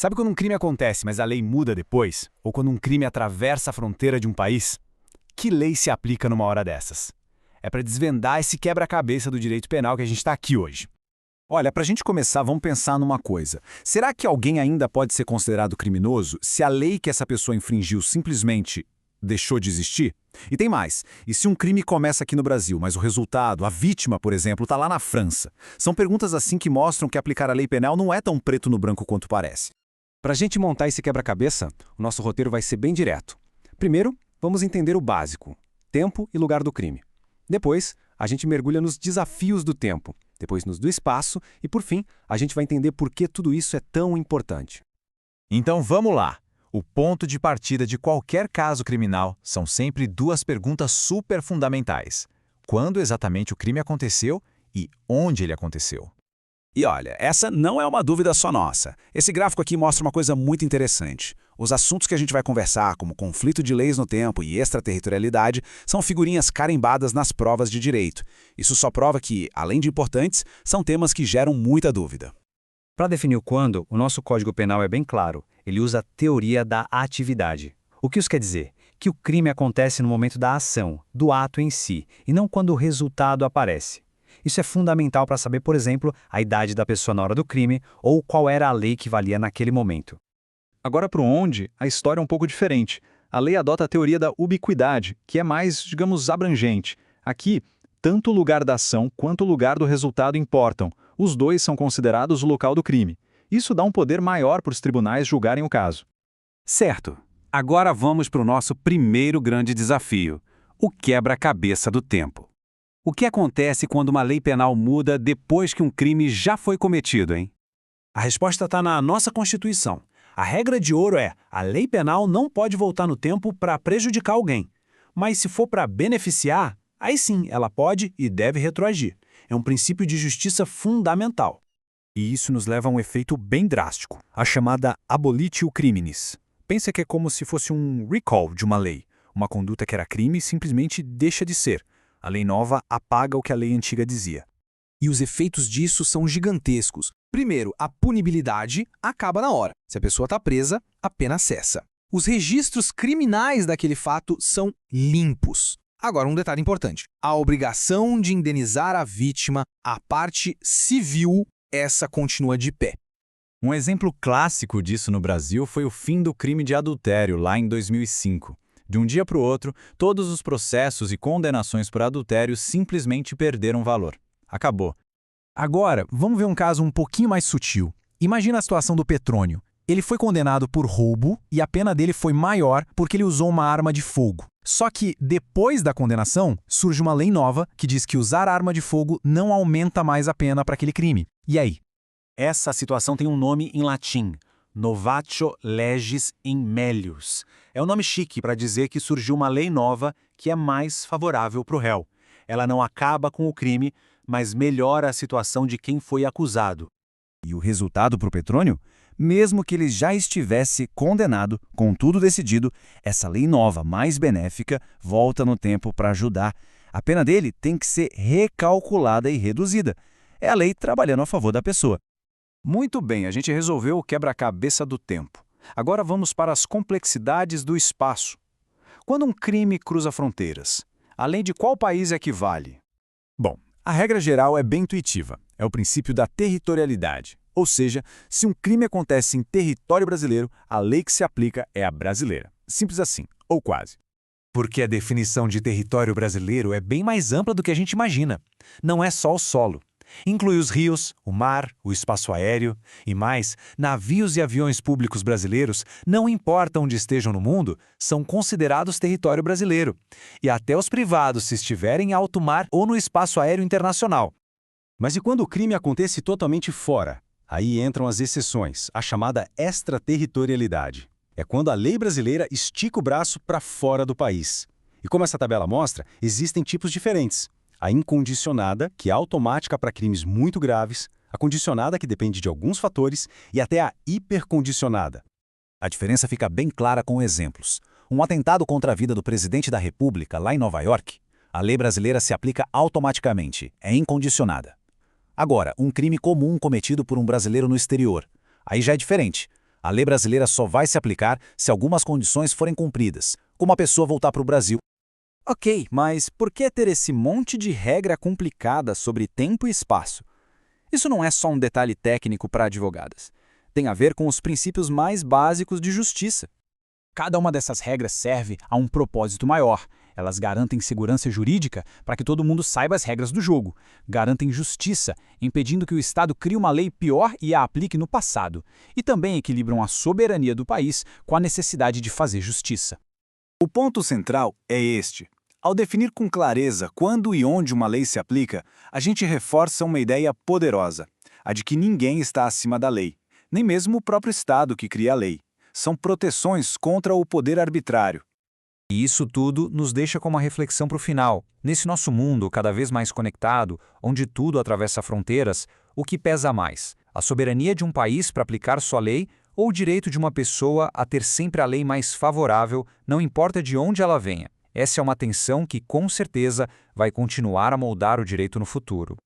Sabe quando um crime acontece, mas a lei muda depois? Ou quando um crime atravessa a fronteira de um país? Que lei se aplica numa hora dessas? É para desvendar esse quebra-cabeça do direito penal que a gente está aqui hoje. Olha, para a gente começar, vamos pensar numa coisa. Será que alguém ainda pode ser considerado criminoso se a lei que essa pessoa infringiu simplesmente deixou de existir? E tem mais. E se um crime começa aqui no Brasil, mas o resultado, a vítima, por exemplo, está lá na França? São perguntas assim que mostram que aplicar a lei penal não é tão preto no branco quanto parece. Para a gente montar esse quebra-cabeça, o nosso roteiro vai ser bem direto. Primeiro, vamos entender o básico: tempo e lugar do crime. Depois, a gente mergulha nos desafios do tempo, depois nos do espaço e, por fim, a gente vai entender por que tudo isso é tão importante. Então vamos lá! O ponto de partida de qualquer caso criminal são sempre duas perguntas super fundamentais. Quando exatamente o crime aconteceu e onde ele aconteceu? E olha, essa não é uma dúvida só nossa. Esse gráfico aqui mostra uma coisa muito interessante. Os assuntos que a gente vai conversar, como conflito de leis no tempo e extraterritorialidade, são figurinhas carimbadas nas provas de direito. Isso só prova que, além de importantes, são temas que geram muita dúvida. Para definir o quando, o nosso Código Penal é bem claro. Ele usa a teoria da atividade. O que isso quer dizer? Que o crime acontece no momento da ação, do ato em si, e não quando o resultado aparece. Isso é fundamental para saber, por exemplo, a idade da pessoa na hora do crime ou qual era a lei que valia naquele momento. Agora, para o onde, a história é um pouco diferente. A lei adota a teoria da ubiquidade, que é mais, digamos, abrangente. Aqui, tanto o lugar da ação quanto o lugar do resultado importam. Os dois são considerados o local do crime. Isso dá um poder maior para os tribunais julgarem o caso. Certo. Agora vamos para o nosso primeiro grande desafio: o quebra-cabeça do tempo. O que acontece quando uma lei penal muda depois que um crime já foi cometido, hein? A resposta está na nossa Constituição. A regra de ouro é: a lei penal não pode voltar no tempo para prejudicar alguém. Mas se for para beneficiar, aí sim, ela pode e deve retroagir. É um princípio de justiça fundamental. E isso nos leva a um efeito bem drástico, a chamada abolitio criminis. Pensa que é como se fosse um recall de uma lei. Uma conduta que era crime simplesmente deixa de ser. A lei nova apaga o que a lei antiga dizia. E os efeitos disso são gigantescos. Primeiro, a punibilidade acaba na hora. Se a pessoa está presa, a pena cessa. Os registros criminais daquele fato são limpos. Agora, um detalhe importante. A obrigação de indenizar a vítima, a parte civil, essa continua de pé. Um exemplo clássico disso no Brasil foi o fim do crime de adultério, lá em 2005. De um dia para o outro, todos os processos e condenações por adultério simplesmente perderam valor. Acabou. Agora, vamos ver um caso um pouquinho mais sutil. Imagina a situação do Petrônio. Ele foi condenado por roubo e a pena dele foi maior porque ele usou uma arma de fogo. Só que, depois da condenação, surge uma lei nova que diz que usar arma de fogo não aumenta mais a pena para aquele crime. E aí? Essa situação tem um nome em latim: novatio legis in melius. É um nome chique para dizer que surgiu uma lei nova que é mais favorável para o réu. Ela não acaba com o crime, mas melhora a situação de quem foi acusado. E o resultado para o Petrônio? Mesmo que ele já estivesse condenado, com tudo decidido, essa lei nova, mais benéfica, volta no tempo para ajudar. A pena dele tem que ser recalculada e reduzida. É a lei trabalhando a favor da pessoa. Muito bem, a gente resolveu o quebra-cabeça do tempo. Agora vamos para as complexidades do espaço. Quando um crime cruza fronteiras, além de qual país equivale? Bom, a regra geral é bem intuitiva. É o princípio da territorialidade. Ou seja, se um crime acontece em território brasileiro, a lei que se aplica é a brasileira. Simples assim, ou quase. Porque a definição de território brasileiro é bem mais ampla do que a gente imagina. Não é só o solo. Inclui os rios, o mar, o espaço aéreo e mais, navios e aviões públicos brasileiros, não importa onde estejam no mundo, são considerados território brasileiro. E até os privados se estiverem em alto mar ou no espaço aéreo internacional. Mas e quando o crime acontece totalmente fora? Aí entram as exceções, a chamada extraterritorialidade. É quando a lei brasileira estica o braço para fora do país. E como essa tabela mostra, existem tipos diferentes. A incondicionada, que é automática para crimes muito graves, a condicionada, que depende de alguns fatores, e até a hipercondicionada. A diferença fica bem clara com exemplos. Um atentado contra a vida do presidente da República, lá em Nova York, a lei brasileira se aplica automaticamente, é incondicionada. Agora, um crime comum cometido por um brasileiro no exterior. Aí já é diferente. A lei brasileira só vai se aplicar se algumas condições forem cumpridas, como a pessoa voltar para o Brasil. Ok, mas por que ter esse monte de regra complicada sobre tempo e espaço? Isso não é só um detalhe técnico para advogadas. Tem a ver com os princípios mais básicos de justiça. Cada uma dessas regras serve a um propósito maior. Elas garantem segurança jurídica para que todo mundo saiba as regras do jogo. Garantem justiça, impedindo que o Estado crie uma lei pior e a aplique no passado. E também equilibram a soberania do país com a necessidade de fazer justiça. O ponto central é este. Ao definir com clareza quando e onde uma lei se aplica, a gente reforça uma ideia poderosa, a de que ninguém está acima da lei, nem mesmo o próprio Estado que cria a lei. São proteções contra o poder arbitrário. E isso tudo nos deixa com uma reflexão para o final. Nesse nosso mundo cada vez mais conectado, onde tudo atravessa fronteiras, o que pesa mais? A soberania de um país para aplicar sua lei ou o direito de uma pessoa a ter sempre a lei mais favorável, não importa de onde ela venha? Essa é uma tensão que, com certeza, vai continuar a moldar o direito no futuro.